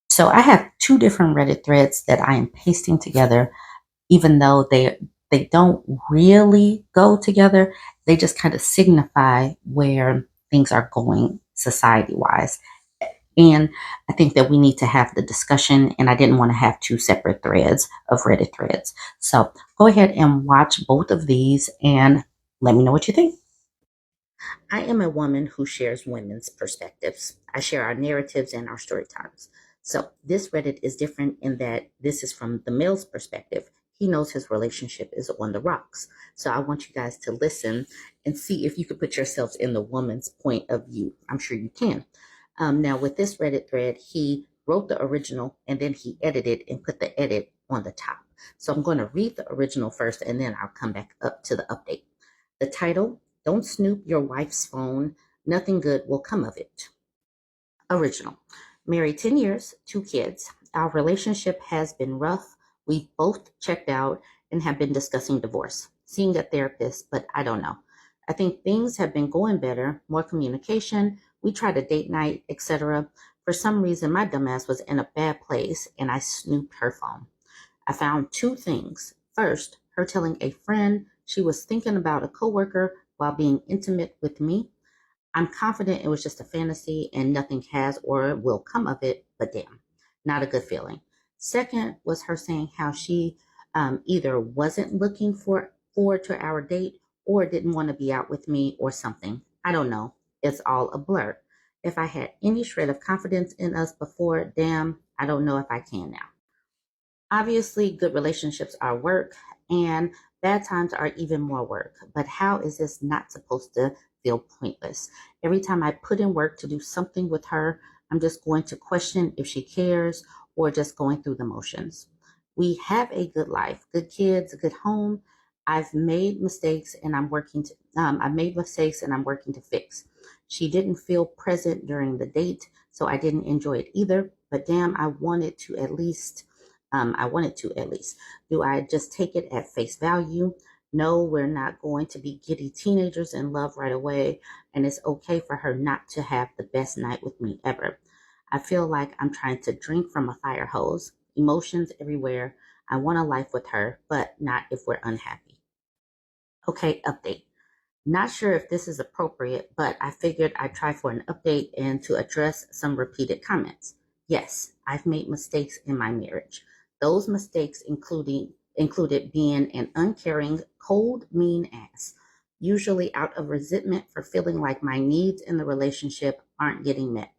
So I have two different Reddit threads that I am pasting together, even though they don't really go together. They just kind of signify where things are going society wise. And I think that we need to have the discussion, and I didn't want to have two separate threads of Reddit threads. So go ahead and watch both of these and let me know what you think. I am a woman who shares women's perspectives. I share our narratives and our story times. So this Reddit is different in that this is from the male's perspective. He knows his relationship is on the rocks. So I want you guys to listen and see if you could put yourselves in the woman's point of view. I'm sure you can. Now, with this Reddit thread, he wrote the original and then he edited and put the edit on the top. So I'm going to read the original first and then I'll come back up to the update. The title: Don't Snoop Your Wife's Phone. Nothing good will come of it. Original. Married 10 years, two kids. Our relationship has been rough. We've both checked out and have been discussing divorce, seeing a therapist, but I don't know. I think things have been going better, more communication. We tried a date night, etc. For some reason, my dumbass was in a bad place and I snooped her phone. I found two things. First, her telling a friend she was thinking about a coworker while being intimate with me. I'm confident it was just a fantasy and nothing has or will come of it, but damn, not a good feeling. Second was her saying how she either wasn't looking forward to our date or didn't want to be out with me or something. I don't know. It's all a blur. If I had any shred of confidence in us before, damn, I don't know if I can now. Obviously, good relationships are work, and bad times are even more work. But how is this not supposed to feel pointless? Every time I put in work to do something with her, I'm just going to question if she cares or just going through the motions. We have a good life, good kids, a good home. I've made mistakes and I'm working to fix. She didn't feel present during the date, so I didn't enjoy it either. But damn, I wanted to at least. Do I just take it at face value? No, we're not going to be giddy teenagers in love right away, and it's okay for her not to have the best night with me ever. I feel like I'm trying to drink from a fire hose, emotions everywhere. I want a life with her, but not if we're unhappy. Okay, update. Not sure if this is appropriate, but I figured I'd try for an update and to address some repeated comments. Yes, I've made mistakes in my marriage. Those mistakes included being an uncaring, cold, mean ass, usually out of resentment for feeling like my needs in the relationship aren't getting met.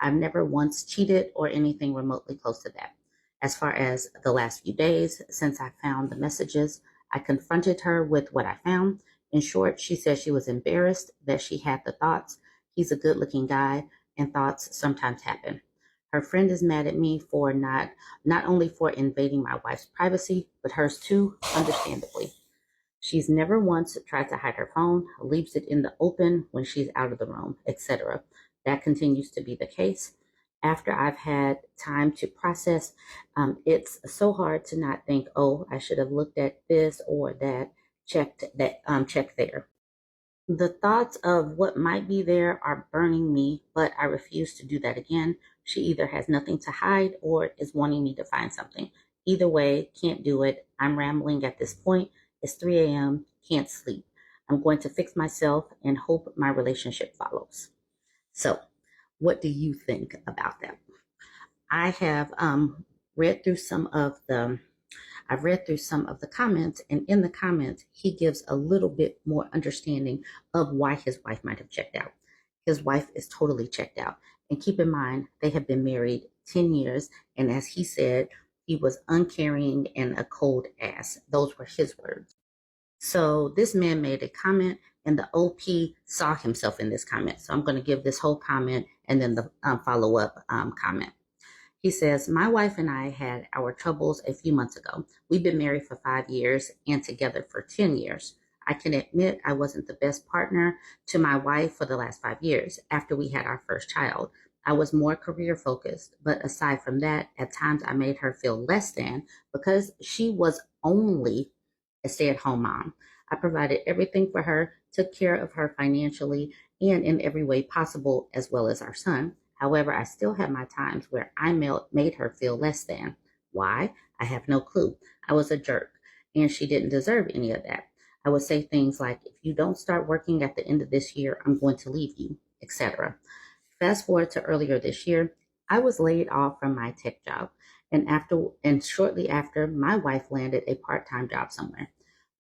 I've never once cheated or anything remotely close to that. As far as the last few days, since I found the messages, I confronted her with what I found. In short, she said she was embarrassed that she had the thoughts. He's a good looking guy, and thoughts sometimes happen. Her friend is mad at me for not only for invading my wife's privacy, but hers too, understandably. She's never once tried to hide her phone, leaves it in the open when she's out of the room, etc. That continues to be the case. After I've had time to process, it's so hard to not think, oh, I should have looked at this or that, checked there. The thoughts of what might be there are burning me, but I refuse to do that again. She either has nothing to hide or is wanting me to find something. Either way, can't do it. I'm rambling at this point. It's 3 a.m., can't sleep. I'm going to fix myself and hope my relationship follows. So, what do you think about that? I have read through some of the I've read through some of the comments, and in the comments, he gives a little bit more understanding of why his wife might have checked out. His wife is totally checked out. And keep in mind, they have been married 10 years, and as he said, he was uncaring and a cold ass. Those were his words. So this man made a comment, and the OP saw himself in this comment. So I'm going to give this whole comment and then the follow up comment. He says, my wife and I had our troubles a few months ago. We've been married for 5 years and together for 10 years. I can admit I wasn't the best partner to my wife for the last 5 years after we had our first child. I was more career focused, but aside from that, at times I made her feel less than because she was only a stay at home mom. I provided everything for her, took care of her financially and in every way possible, as well as our son. However, I still have my times where I made her feel less than. Why? I have no clue. I was a jerk, and she didn't deserve any of that. I would say things like, if you don't start working at the end of this year, I'm going to leave you, etc. Fast forward to earlier this year, I was laid off from my tech job, and shortly after, my wife landed a part-time job somewhere.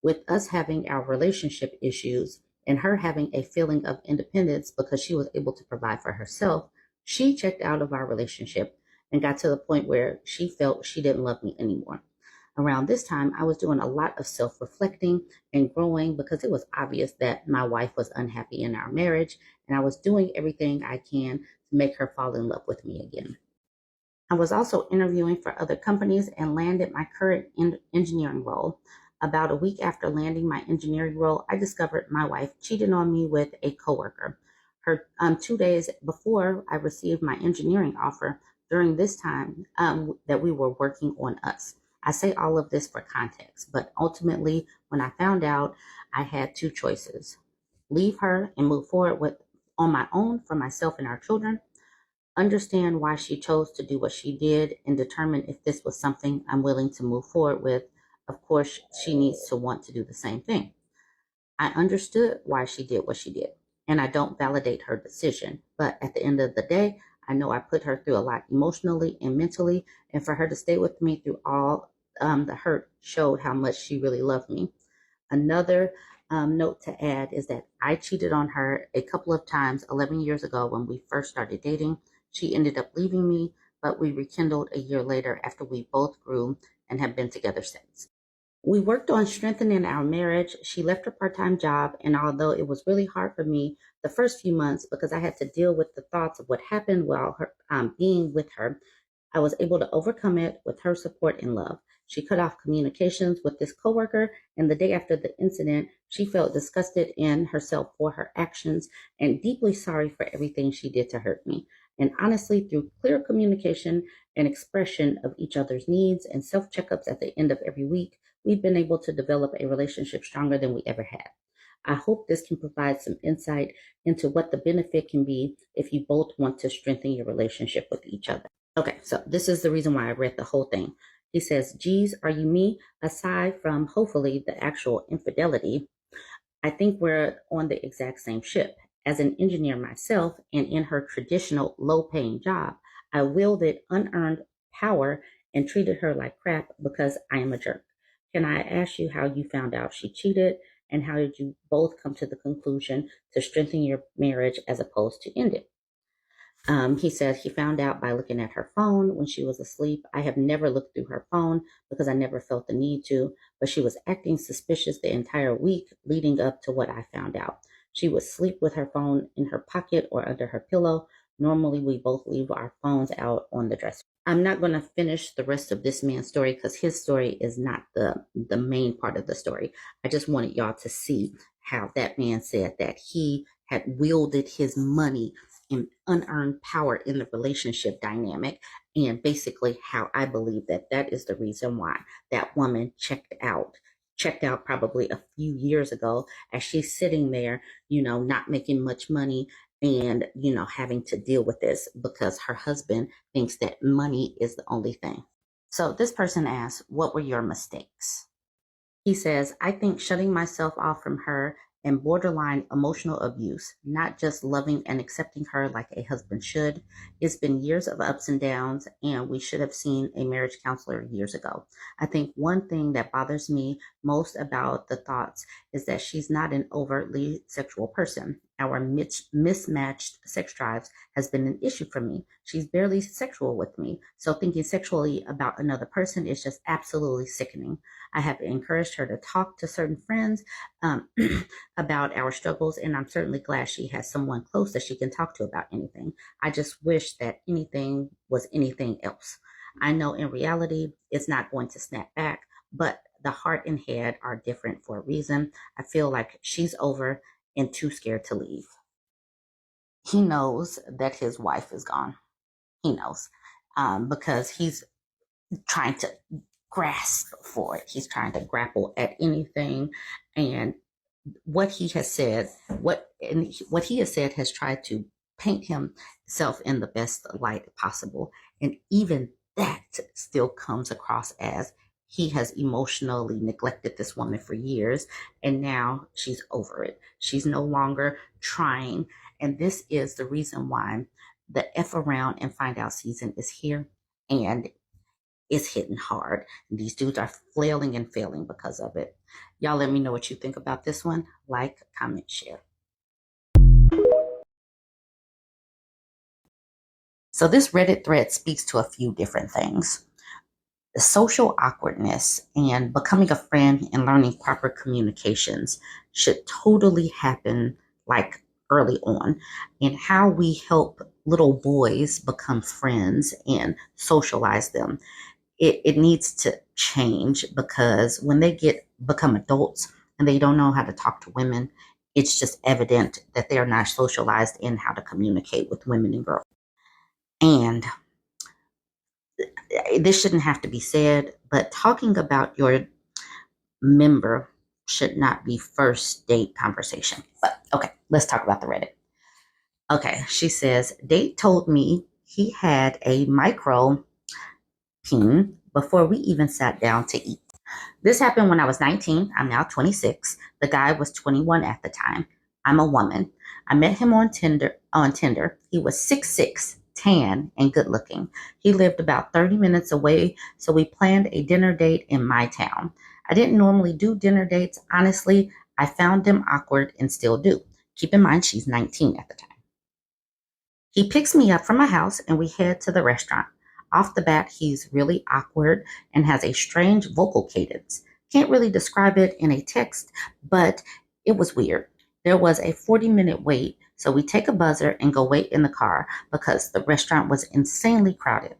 With us having our relationship issues and her having a feeling of independence because she was able to provide for herself, she checked out of our relationship and got to the point where she felt she didn't love me anymore. Around this time, I was doing a lot of self reflecting and growing because it was obvious that my wife was unhappy in our marriage, and I was doing everything I can to make her fall in love with me again. I was also interviewing for other companies and landed my current engineering role. About a week after landing my engineering role, I discovered my wife cheated on me with a coworker. Her 2 days before I received my engineering offer, during this time that we were working on us. I say all of this for context, but ultimately, when I found out, I had two choices: leave her and move forward with on my own for myself and our children, understand why she chose to do what she did, and determine if this was something I'm willing to move forward with. Of course, she needs to want to do the same thing. I understood why she did what she did, and I don't validate her decision. But at the end of the day, I know I put her through a lot emotionally and mentally, and for her to stay with me through all the hurt showed how much she really loved me. Another note to add is that I cheated on her a couple of times 11 years ago when we first started dating. She ended up leaving me, but we rekindled a year later after we both grew and have been together since. We worked on strengthening our marriage. She left her part time job, and although it was really hard for me the first few months because I had to deal with the thoughts of what happened while being with her, I was able to overcome it with her support and love. She cut off communications with this coworker, and the day after the incident, she felt disgusted in herself for her actions and deeply sorry for everything she did to hurt me. And honestly, through clear communication and expression of each other's needs and self checkups at the end of every week, we've been able to develop a relationship stronger than we ever had. I hope this can provide some insight into what the benefit can be if you both want to strengthen your relationship with each other. Okay, so this is the reason why I read the whole thing. He says, geez, are you me? Aside from hopefully the actual infidelity, I think we're on the exact same ship. As an engineer myself and in her traditional low paying job, I wielded unearned power and treated her like crap because I am a jerk. Can I ask you how you found out she cheated, and how did you both come to the conclusion to strengthen your marriage as opposed to end it? He said he found out by looking at her phone when she was asleep. I have never looked through her phone because I never felt the need to, but she was acting suspicious the entire week leading up to what I found out. She would sleep with her phone in her pocket or under her pillow. Normally, we both leave our phones out on the dresser. I'm not going to finish the rest of this man's story because his story is not the main part of the story. I just wanted y'all to see how that man said that he had wielded his money and unearned power in the relationship dynamic, and basically how I believe that that is the reason why that woman checked out probably a few years ago, as she's sitting there, not making much money and, having to deal with this because her husband thinks that money is the only thing. So this person asks, what were your mistakes? He says, I think shutting myself off from her and borderline emotional abuse, not just loving and accepting her like a husband should. It's been years of ups and downs, and we should have seen a marriage counselor years ago. I think one thing that bothers me most about the thoughts is that she's not an overtly sexual person. Our mismatched sex drives has been an issue for me. She's barely sexual with me, so thinking sexually about another person is just absolutely sickening. I have encouraged her to talk to certain friends about our struggles, and I'm certainly glad she has someone close that she can talk to about anything. I just wish that anything was anything else. I know in reality it's not going to snap back, but the heart and head are different for a reason. I feel like she's over and too scared to leave. He knows that his wife is gone. He knows because he's trying to grasp for it. He's trying to grapple at anything, and what he has said, what he has said has tried to paint himself in the best light possible. And even that still comes across as he has emotionally neglected this woman for years, and now she's over it. She's no longer trying. And this is the reason why the F around and find out season is here, and it's hitting hard. These dudes are flailing and failing because of it. Y'all let me know what you think about this one. Like, comment, share. So this Reddit thread speaks to a few different things. The social awkwardness and becoming a friend and learning proper communications should totally happen like early on. And how we help little boys become friends and socialize them, it needs to change, because when they become adults and they don't know how to talk to women, it's just evident that they're not socialized in how to communicate with women and girls. And this shouldn't have to be said, but talking about your member should not be first date conversation. But okay, let's talk about the Reddit. Okay, she says, date told me he had a micro peen before we even sat down to eat. This happened when I was 19. I'm now 26. The guy was 21 at the time. I'm a woman. I met him on Tinder. He was 6'6", tan, and good looking. He lived about 30 minutes away, so we planned a dinner date in my town. I didn't normally do dinner dates. Honestly, I found them awkward and still do. Keep in mind, she's 19 at the time. He picks me up from my house and we head to the restaurant. Off the bat, he's really awkward and has a strange vocal cadence. Can't really describe it in a text, but it was weird. There was a 40-minute wait, so we take a buzzer and go wait in the car because the restaurant was insanely crowded.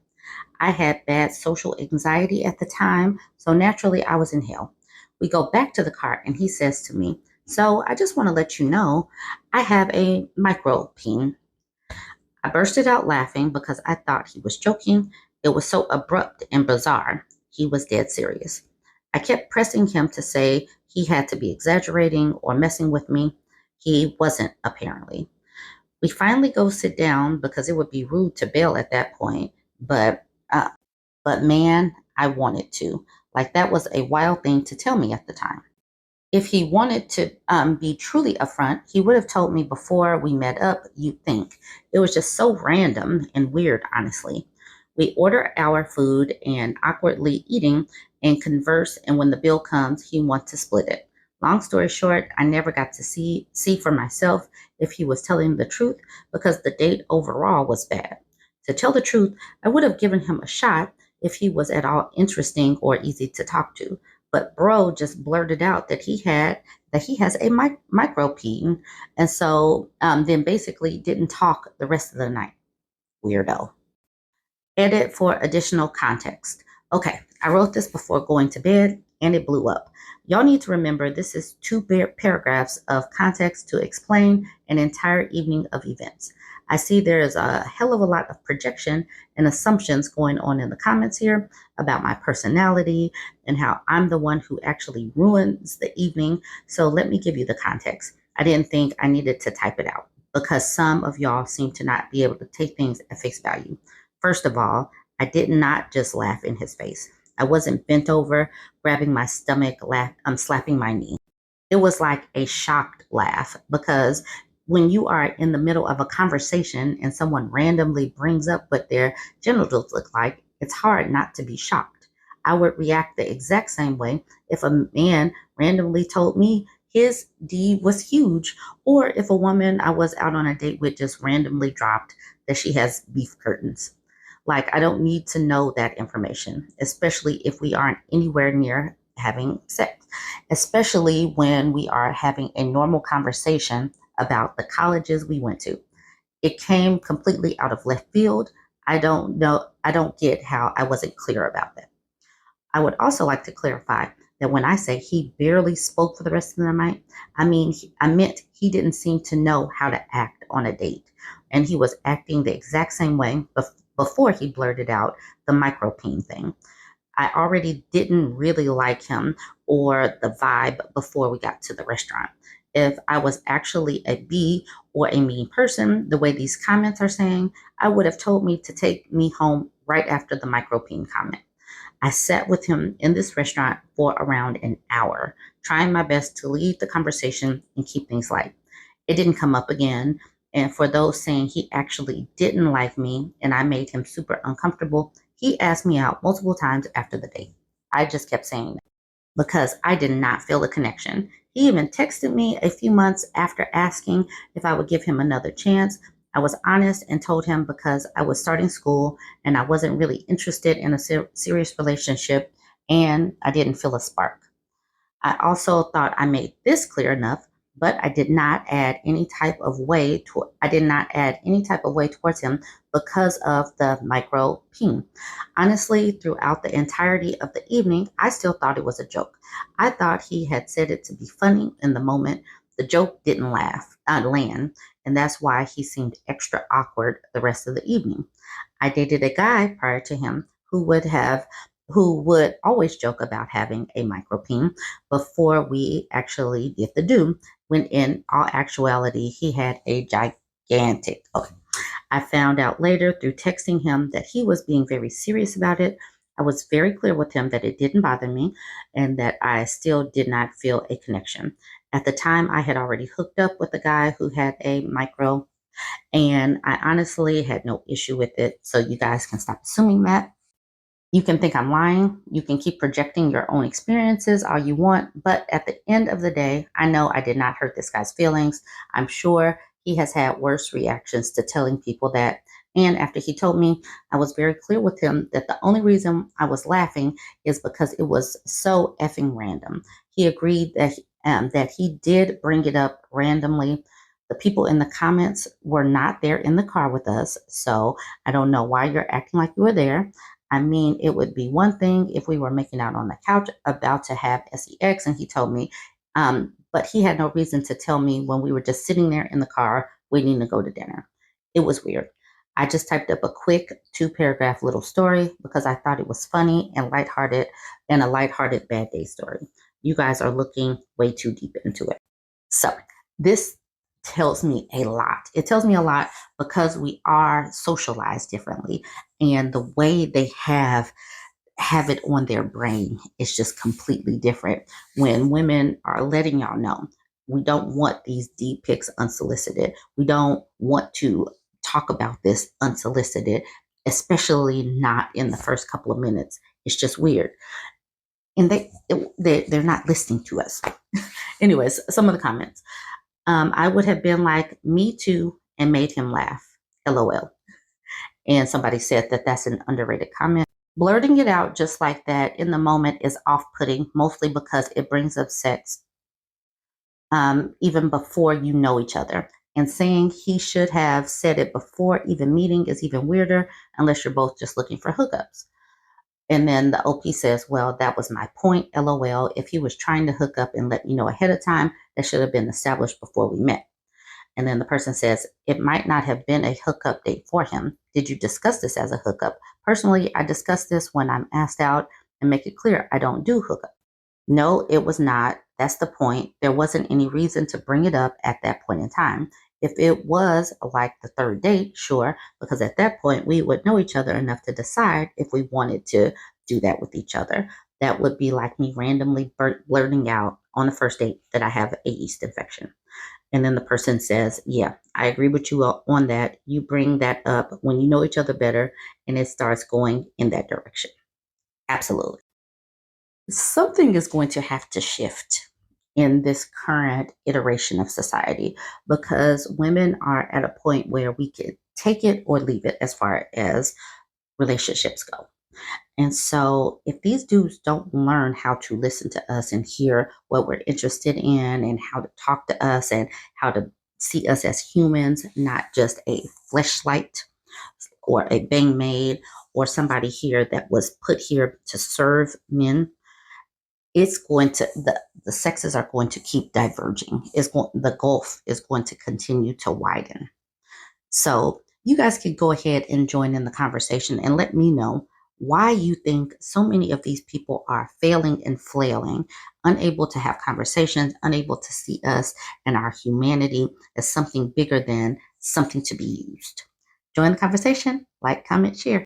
I had bad social anxiety at the time, so naturally I was in hell. We go back to the car and he says to me, "So I just want to let you know I have a micro peen." I bursted out laughing because I thought he was joking. It was so abrupt and bizarre. He was dead serious. I kept pressing him to say he had to be exaggerating or messing with me. He wasn't, apparently. We finally go sit down because it would be rude to bail at that point. But man, I wanted to. Like, that was a wild thing to tell me at the time. If he wanted to be truly upfront, he would have told me before we met up, you'd think. It was just so random and weird, honestly. We order our food and awkwardly eating and converse, and when the bill comes, he wants to split it. Long story short, I never got to see for myself if he was telling the truth, because the date overall was bad. To tell the truth, I would have given him a shot if he was at all interesting or easy to talk to. But bro just blurted out that he has a micro peen, and so then basically didn't talk the rest of the night. Weirdo. Edit for additional context. Okay, I wrote this before going to bed and it blew up. Y'all need to remember this is two paragraphs of context to explain an entire evening of events. I see there is a hell of a lot of projection and assumptions going on in the comments here about my personality and how I'm the one who actually ruins the evening. So let me give you the context. I didn't think I needed to type it out because some of y'all seem to not be able to take things at face value. First of all, I did not just laugh in his face. I wasn't bent over, grabbing my stomach, slapping my knee. It was like a shocked laugh, because when you are in the middle of a conversation and someone randomly brings up what their genitals look like, it's hard not to be shocked. I would react the exact same way if a man randomly told me his D was huge, or if a woman I was out on a date with just randomly dropped that she has beef curtains. Like, I don't need to know that information, especially if we aren't anywhere near having sex, especially when we are having a normal conversation about the colleges we went to. It came completely out of left field. I don't get how I wasn't clear about that. I would also like to clarify that when I say he barely spoke for the rest of the night, I meant he didn't seem to know how to act on a date. And he was acting the exact same way before he blurted out the micropene thing. I already didn't really like him or the vibe before we got to the restaurant. If I was actually a B or a mean person, the way these comments are saying, I would have told me to take me home right after the micropene comment. I sat with him in this restaurant for around an hour, trying my best to lead the conversation and keep things light. It didn't come up again. And for those saying he actually didn't like me and I made him super uncomfortable, he asked me out multiple times after the date. I just kept saying because I did not feel the connection. He even texted me a few months after asking if I would give him another chance. I was honest and told him because I was starting school and I wasn't really interested in a serious relationship and I didn't feel a spark. I also thought I made this clear enough, but I did not add any type of way towards him because of the micro peen. Honestly, throughout the entirety of the evening, I still thought it was a joke. I thought he had said it to be funny in the moment. The joke didn't land, and that's why he seemed extra awkward the rest of the evening. I dated a guy prior to him who would always joke about having a micropene before we actually did the do, when in all actuality he had a gigantic. Okay. I found out later through texting him that he was being very serious about it. I was very clear with him that it didn't bother me and that I still did not feel a connection. At the time, I had already hooked up with a guy who had a micro, and I honestly had no issue with it. So you guys can stop assuming that. You can think I'm lying. You can keep projecting your own experiences all you want. But at the end of the day, I know I did not hurt this guy's feelings. I'm sure he has had worse reactions to telling people that. And after he told me, I was very clear with him that the only reason I was laughing is because it was so effing random. He agreed that he did bring it up randomly. The people in the comments were not there in the car with us, so I don't know why you're acting like you were there. I mean, it would be one thing if we were making out on the couch about to have sex and he told me, but he had no reason to tell me when we were just sitting there in the car waiting to go to dinner. It was weird. I just typed up a quick 2 paragraph little story because I thought it was funny and lighthearted and a lighthearted bad day story. You guys are looking way too deep into it. So this tells me a lot. It tells me a lot because we are socialized differently, and the way they have it on their brain is just completely different. When women are letting y'all know, we don't want these deep pics unsolicited. We don't want to talk about this unsolicited, especially not in the first couple of minutes. It's just weird, and they're not listening to us. Anyways, some of the comments. I would have been like, me too, and made him laugh. LOL. And somebody said that that's an underrated comment. Blurting it out just like that in the moment is off putting, mostly because it brings up sex even before you know each other. And saying he should have said it before even meeting is even weirder, unless you're both just looking for hookups. And then the OP says, well, that was my point. LOL. If he was trying to hook up and let me know ahead of time, that should have been established before we met. And then the person says, it might not have been a hookup date for him. Did you discuss this as a hookup? Personally, I discuss this when I'm asked out and make it clear I don't do hookup. No, it was not. That's the point. There wasn't any reason to bring it up at that point in time. If it was like the third date, sure, because at that point we would know each other enough to decide if we wanted to do that with each other. That would be like me randomly blurting out on the first date that I have a yeast infection. And then the person says, yeah, I agree with you on that. You bring that up when you know each other better and it starts going in that direction. Absolutely. Something is going to have to shift in this current iteration of society because women are at a point where we can take it or leave it as far as relationships go. And so, if these dudes don't learn how to listen to us and hear what we're interested in and how to talk to us and how to see us as humans, not just a fleshlight or a bang maid or somebody here that was put here to serve men, it's going to the sexes are going to keep diverging. The gulf is going to continue to widen. So you guys can go ahead and join in the conversation and let me know why you think so many of these people are failing and flailing, unable to have conversations, unable to see us and our humanity as something bigger than something to be used. Join the conversation, like, comment, share.